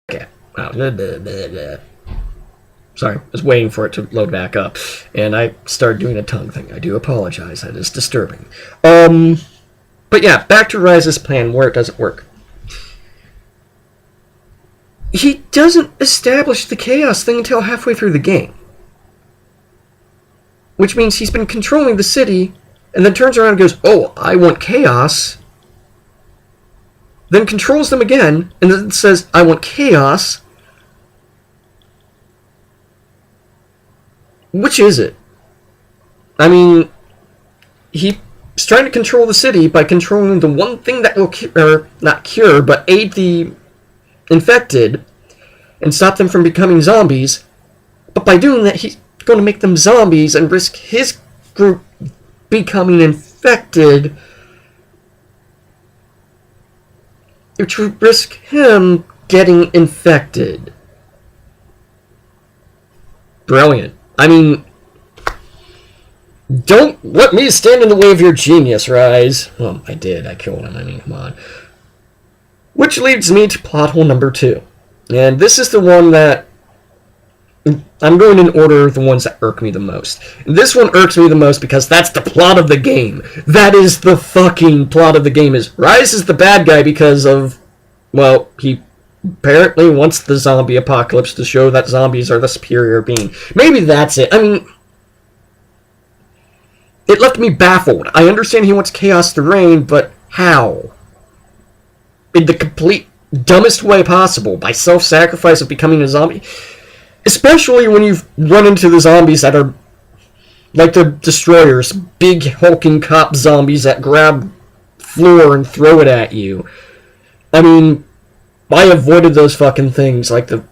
Okay. Wow. Sorry, I was waiting for it to load back up, and I started doing a tongue thing. I do apologize. That is disturbing. But yeah, back to Rise's plan where it doesn't work. He doesn't establish the chaos thing until halfway through the game. Which means he's been controlling the city, and then turns around and goes, oh, I want chaos. Then controls them again, and then says, I want chaos. Which is it? I mean, he's trying to control the city by controlling the one thing that will not cure, but aid the infected and stop them from becoming zombies. But by doing that, he's going to make them zombies and risk his group becoming infected, which would risk him getting infected. Brilliant. I mean, don't let me stand in the way of your genius, Rise. Well, I did. I killed him. I mean, come on. Which leads me to plot hole number 2. And this is the one that I'm going in order of the ones that irk me the most. And this one irks me the most because that's the plot of the game. That is the fucking plot of the game. Is Rise is the bad guy because of, well, he apparently wants the zombie apocalypse to show that zombies are the superior being. Maybe that's it. I mean, it left me baffled. I understand he wants chaos to reign, but how? In the complete dumbest way possible, by self-sacrifice of becoming a zombie? Especially when you've run into the zombies that are like the Destroyers, big hulking cop zombies that grab floor and throw it at you. I mean, I avoided those fucking things like the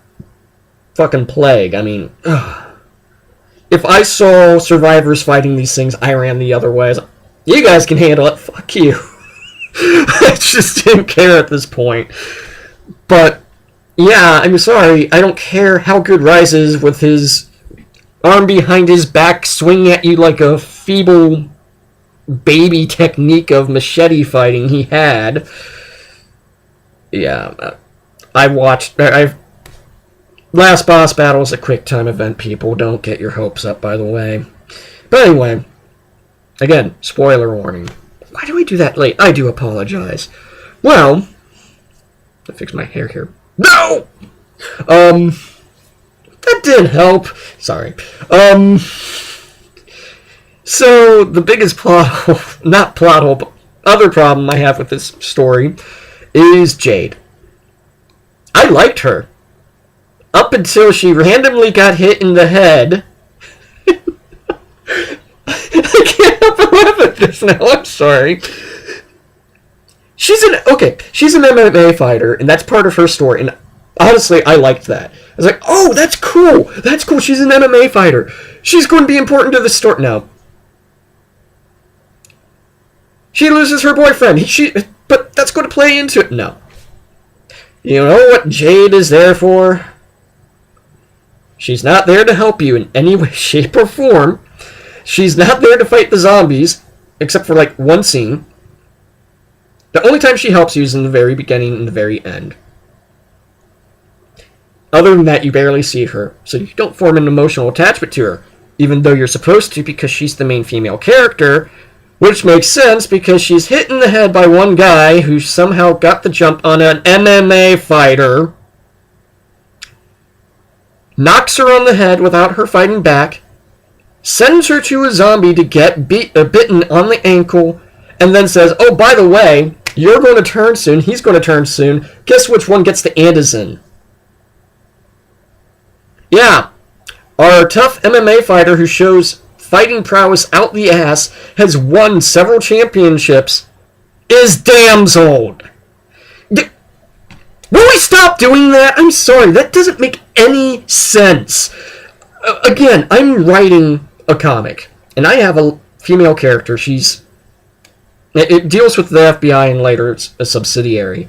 fucking plague. I mean, if I saw survivors fighting these things, I ran the other way. You guys can handle it. Fuck you. I just didn't care at this point. But, yeah, I'm sorry. I don't care how good Rise is with his arm behind his back swinging at you like a feeble baby technique of machete fighting he had. Yeah, Last boss battle is a quick time event, people. Don't get your hopes up, by the way. But anyway, again, spoiler warning. Why do we do that late? I do apologize. Well, I fix my hair here. No! That didn't help. Sorry. So, the biggest plot hole, not plot hole, but other problem I have with this story is Jade. I liked her. Up until she randomly got hit in the head. I can't help but laugh at this now, I'm sorry. She's an MMA fighter, and that's part of her story, and honestly, I liked that. I was like, oh, that's cool, she's an MMA fighter. She's going to be important to the story. No. She loses her boyfriend, but that's going to play into it. No. You know what Jade is there for? She's not there to help you in any way, shape, or form. She's not there to fight the zombies, except for, like, one scene. The only time she helps you is in the very beginning and the very end. Other than that, you barely see her, so you don't form an emotional attachment to her, even though you're supposed to because she's the main female character, which makes sense because she's hit in the head by one guy who somehow got the jump on an MMA fighter, knocks her on the head without her fighting back, sends her to a zombie to get bitten on the ankle, and then says, oh, by the way, you're going to turn soon, he's going to turn soon, guess which one gets the Anderson? Yeah, our tough MMA fighter who shows fighting prowess out the ass, has won several championships, is damseled. Will we stop doing that? I'm sorry, that doesn't make any sense. Again, I'm writing a comic, and I have a female character. It deals with the FBI, and later it's a subsidiary.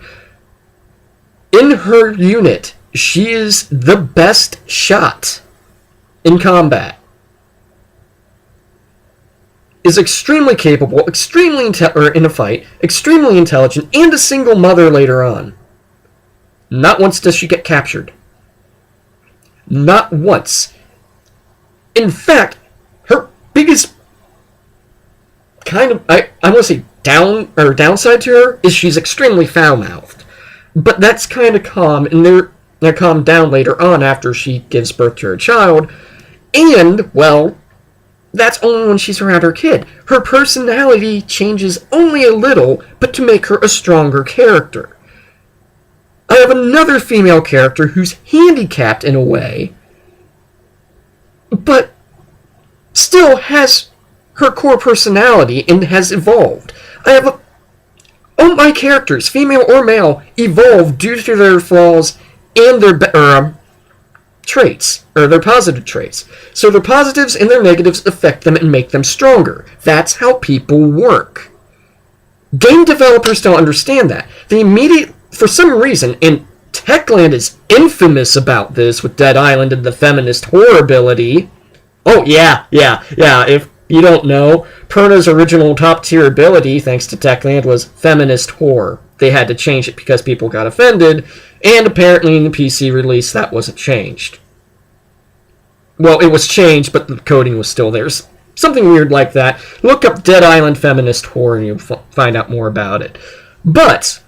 In her unit, she is the best shot in combat. Is extremely capable, in a fight, extremely intelligent, and a single mother later on. Not once does she get captured. Not once. In fact, her biggest kind of, I want to say downside to her is she's extremely foul-mouthed. But that's kind of calm, and they're calmed down later on after she gives birth to her child. And, well, that's only when she's around her kid. Her personality changes only a little, but to make her a stronger character. I have another female character who's handicapped in a way, but still has her core personality and has evolved. I have all my characters, female or male, evolve due to their flaws and their traits, or their positive traits. So their positives and their negatives affect them and make them stronger. That's how people work. Game developers don't understand that. For some reason, and Techland is infamous about this with Dead Island and the feminist horror ability. Oh, yeah, if you don't know, Perna's original top-tier ability, thanks to Techland, was feminist horror. They had to change it because people got offended, and apparently in the PC release that wasn't changed. Well, it was changed, but the coding was still there. Something weird like that. Look up Dead Island feminist horror and you'll find out more about it. But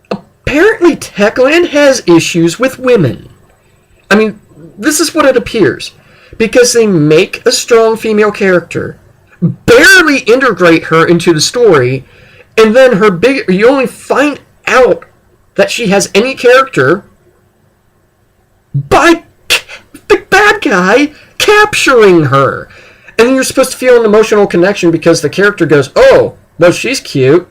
apparently Techland has issues with women. I mean, this is what it appears. Because they make a strong female character, barely integrate her into the story, and then you only find out that she has any character by the bad guy capturing her. And then you're supposed to feel an emotional connection because the character goes, oh, well, she's cute.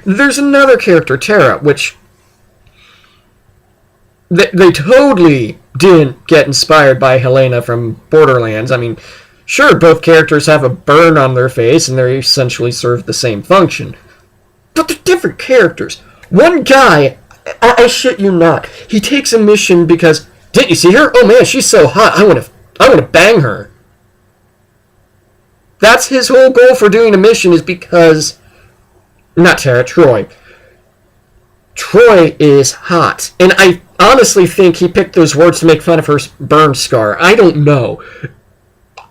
There's another character, Tara, which they totally didn't get inspired by Helena from Borderlands. I mean, sure, both characters have a burn on their face and they essentially serve the same function. But they're different characters. One guy, I shit you not, he takes a mission because, didn't you see her? Oh man, she's so hot, I want to bang her. That's his whole goal for doing a mission, is because, not Tara, Troy. Troy is hot. And I honestly think he picked those words to make fun of her burn scar. I don't know.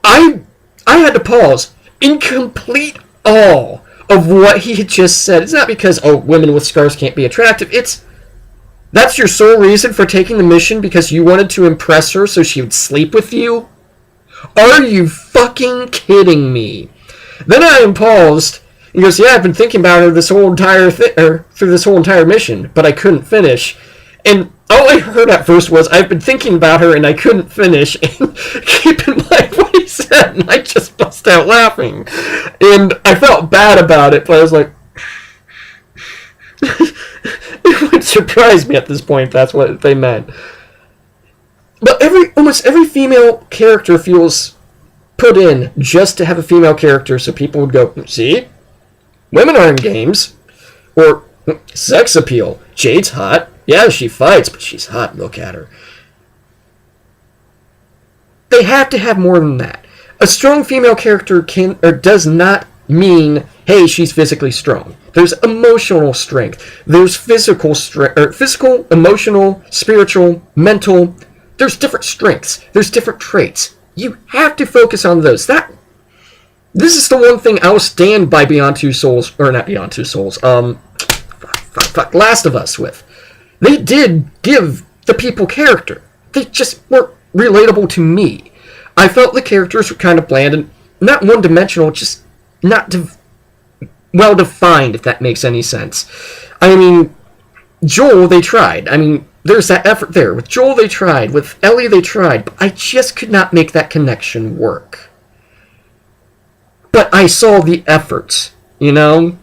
I had to pause in complete awe of what he had just said. It's not because, oh, women with scars can't be attractive. That's your sole reason for taking the mission, because you wanted to impress her so she would sleep with you? Are you fucking kidding me? Then I paused. He goes, yeah, I've been thinking about her this whole entire through this whole entire mission, but I couldn't finish. And all I heard at first was, I've been thinking about her and I couldn't finish. And keep in mind what he said, and I just bust out laughing. And I felt bad about it, but I was like, it would surprise me at this point if that's what they meant. But almost every female character feels put in just to have a female character, so people would go, see? Women are in games. Or sex appeal. Jade's hot. Yeah, she fights, but she's hot. Look at her. They have to have more than that. A strong female character does not mean, hey, she's physically strong. There's emotional strength. There's physical strength, physical, emotional, spiritual, mental. There's different strengths. There's different traits. You have to focus on those. This is the one thing I will stand by Beyond Two Souls, or not Beyond Two Souls, Last of Us with. They did give the people character. They just weren't relatable to me. I felt the characters were kind of bland and not one-dimensional, just not well-defined, if that makes any sense. I mean, Joel, they tried. I mean, there's that effort there. With Joel, they tried. With Ellie, they tried. But I just could not make that connection work. But I saw the effort, you know?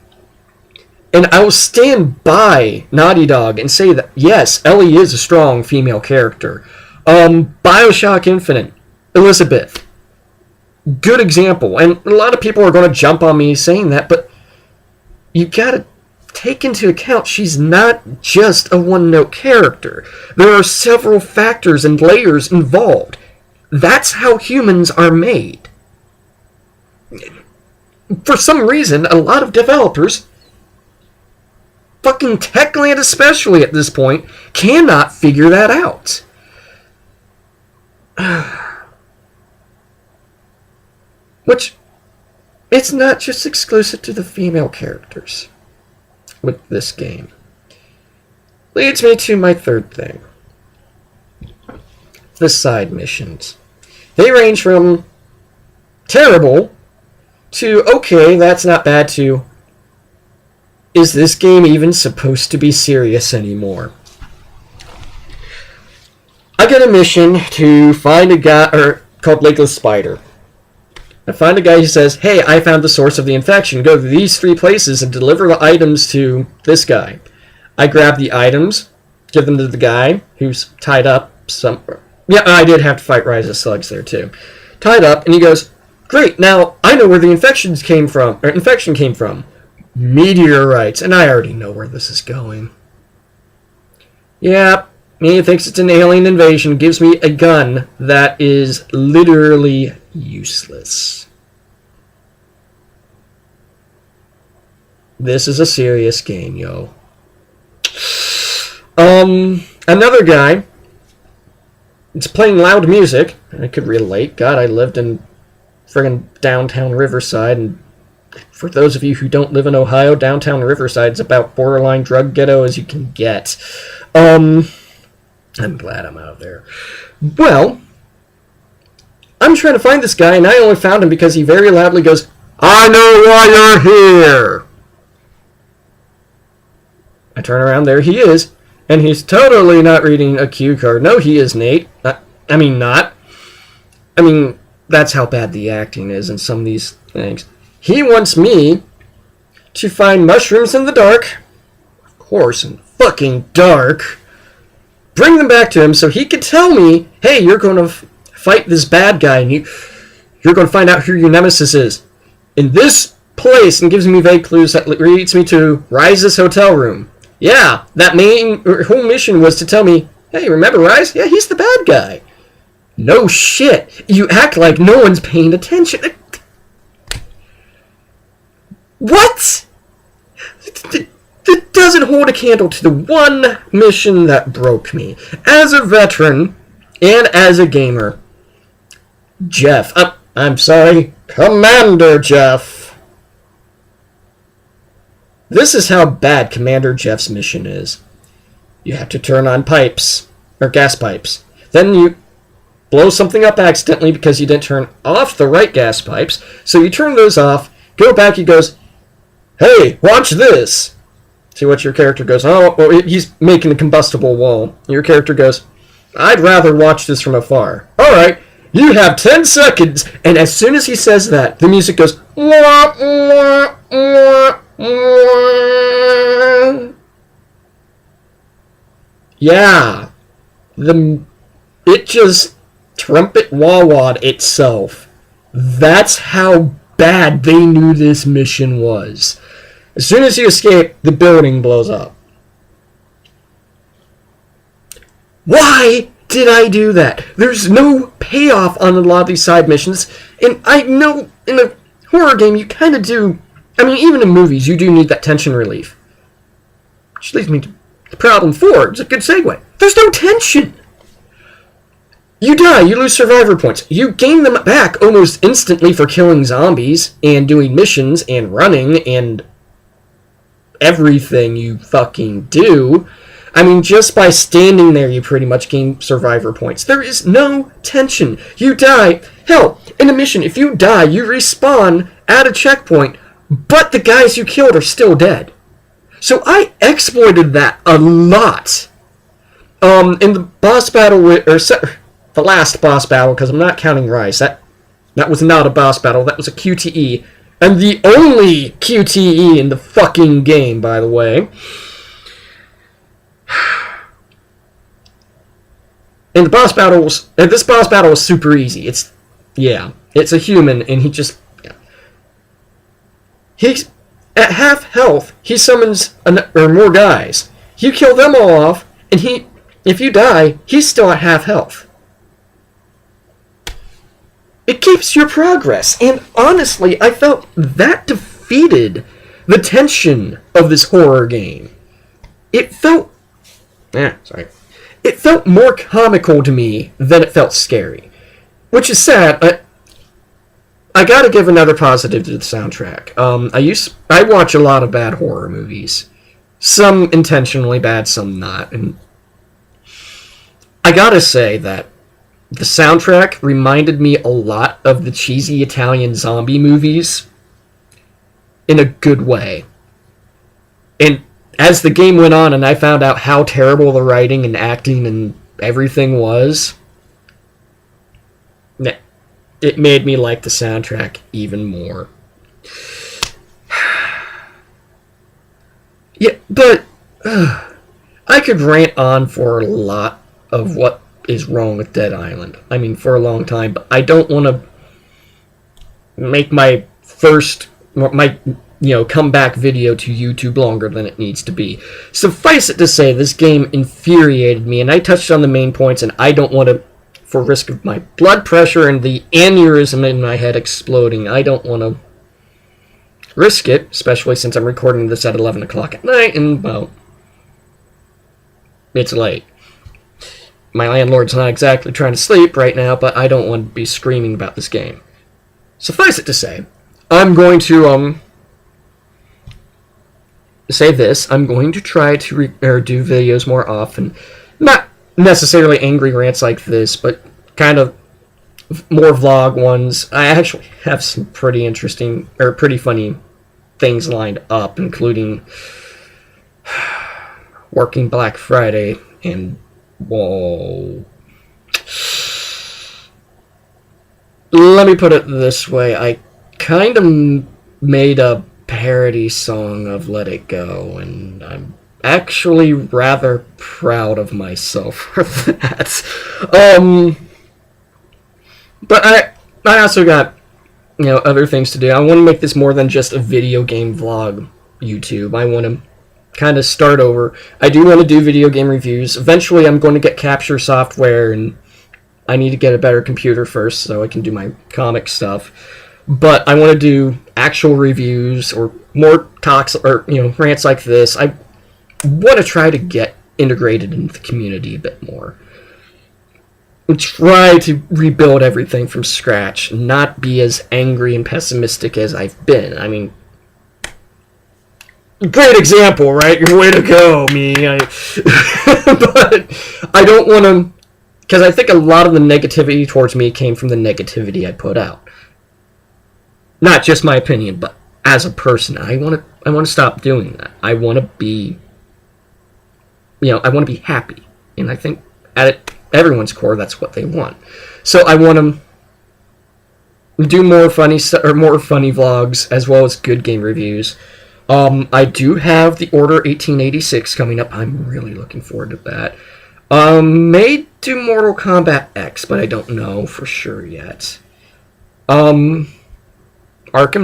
And I will stand by Naughty Dog and say that, yes, Ellie is a strong female character. BioShock Infinite, Elizabeth. Good example. And a lot of people are going to jump on me saying that, but you gotta take into account she's not just a one-note character. There are several factors and layers involved. That's how humans are made. For some reason, a lot of developers fucking Techland especially at this point cannot figure that out. Which, it's not just exclusive to the female characters with this game. Leads me to my third thing. The side missions. They range from terrible to, okay, that's not bad, to, is this game even supposed to be serious anymore? I get a mission to find a guy called Legless Spider. I find a guy who says, hey, I found the source of the infection. Go to these 3 places and deliver the items to this guy. I grab the items, give them to the guy who's tied up somewhere. Yeah, I did have to fight Rise of Slugs there too. Tied up, and he goes, great, now I know where the infection came from. Meteorites, and I already know where this is going. Yep, he thinks it's an alien invasion, gives me a gun that is literally useless. This is a serious game, yo. Another guy, it's playing loud music, and I could relate. God, I lived in friggin' downtown Riverside, and for those of you who don't live in Ohio, downtown Riverside is about borderline drug ghetto as you can get. I'm glad I'm out of there. Well, I'm trying to find this guy, and I only found him because he very loudly goes, I know why you're here! I turn around, there he is, and he's totally not reading a cue card. No, he is, Nate. Not. That's how bad the acting is in some of these things. He wants me to find mushrooms in the dark, of course, in fucking dark, bring them back to him so he can tell me, hey, you're going to fight this bad guy, and you're going to find out who your nemesis is. In this place, and gives me vague clues that leads me to Rise's hotel room. Yeah, that whole mission was to tell me, hey, remember Rise? Yeah, he's the bad guy. No shit. You act like no one's paying attention. What? It doesn't hold a candle to the one mission that broke me. As a veteran, and as a gamer, Jeff. I'm sorry, Commander Jeff. This is how bad Commander Jeff's mission is. You have to turn on pipes, or gas pipes. Then you blow something up accidentally because you didn't turn off the right gas pipes. So you turn those off, go back, he goes, hey, watch this. See what your character goes, oh, well, he's making a combustible wall. Your character goes, I'd rather watch this from afar. Alright, you have 10 seconds. And as soon as he says that, the music goes, wah, wah, wah, wah. Yeah. It just trumpet wah-wah'd itself. That's how bad they knew this mission was. As soon as you escape, the building blows up. Why did I do that? There's no payoff on a lot of these side missions, and I know in a horror game you kind of do. I mean, even in movies, you do need that tension relief. Which leads me to problem 4. It's a good segue. There's no tension. You die, you lose survivor points. You gain them back almost instantly for killing zombies and doing missions and running and everything you fucking do. I mean, just by standing there, you pretty much gain survivor points. There is no tension. You die. Hell, in a mission, if you die, you respawn at a checkpoint, but the guys you killed are still dead. So I exploited that a lot. In the boss battle the last boss battle, because I'm not counting Rise. That was not a boss battle. That was a QTE. And the only QTE in the fucking game, by the way. And the boss battle was... this boss battle was super easy. It's a human, and he just... Yeah. He's... At half health, he summons more guys. You kill them all off, and if you die, he's still at half health. It keeps your progress, and honestly, I felt that defeated the tension of this horror game. it felt, sorry, it felt more comical to me than it felt scary, which is sad. I gotta give another positive to the soundtrack. I watch a lot of bad horror movies, some intentionally bad, some not, and I gotta say that the soundtrack reminded me a lot of the cheesy Italian zombie movies in a good way. And as the game went on and I found out how terrible the writing and acting and everything was, it made me like the soundtrack even more. Yeah, but I could rant on for a lot of what is wrong with Dead Island. I mean, for a long time, but I don't want to make my comeback video to YouTube longer than it needs to be. Suffice it to say, this game infuriated me, and I touched on the main points, and I don't want to, for risk of my blood pressure and the aneurysm in my head exploding, I don't want to risk it, especially since I'm recording this at 11 o'clock at night, and, well, it's late. My landlord's not exactly trying to sleep right now, but I don't want to be screaming about this game. Suffice it to say, I'm going to, say this. I'm going to try to do videos more often. Not necessarily angry rants like this, but kind of more vlog ones. I actually have some pretty interesting, or pretty funny things lined up, including working Black Friday and whoa. Let me put it this way. I kind of made a parody song of Let It Go, and I'm actually rather proud of myself for that. But I also got, other things to do. I want to make this more than just a video game vlog YouTube. I want to kind of start over. I do want to do video game reviews. Eventually, I'm going to get capture software, and I need to get a better computer first so I can do my comic stuff. But I want to do actual reviews or more talks or rants like this. I want to try to get integrated into the community a bit more. And try to rebuild everything from scratch, not be as angry and pessimistic as I've been. I mean, great example, right? Your way to go, me. But I don't want to, because I think a lot of the negativity towards me came from the negativity I put out. Not just my opinion, but as a person, I want to stop doing that. I want to be, I want to be happy, and I think at everyone's core, that's what they want. So I want to do more funny vlogs as well as good game reviews. I do have the Order 1886 coming up. I'm really looking forward to that. May do Mortal Kombat X, but I don't know for sure yet. Arkham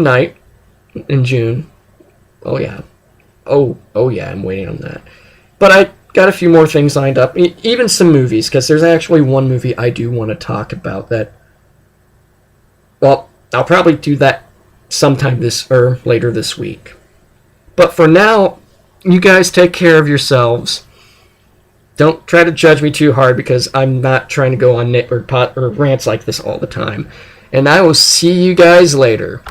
Knight in June. Oh yeah. Oh yeah, I'm waiting on that. But I got a few more things lined up. Even some movies, because there's actually one movie I do want to talk about that... Well, I'll probably do that sometime later this week. But for now, you guys take care of yourselves. Don't try to judge me too hard, because I'm not trying to go on rants like this all the time. And I will see you guys later.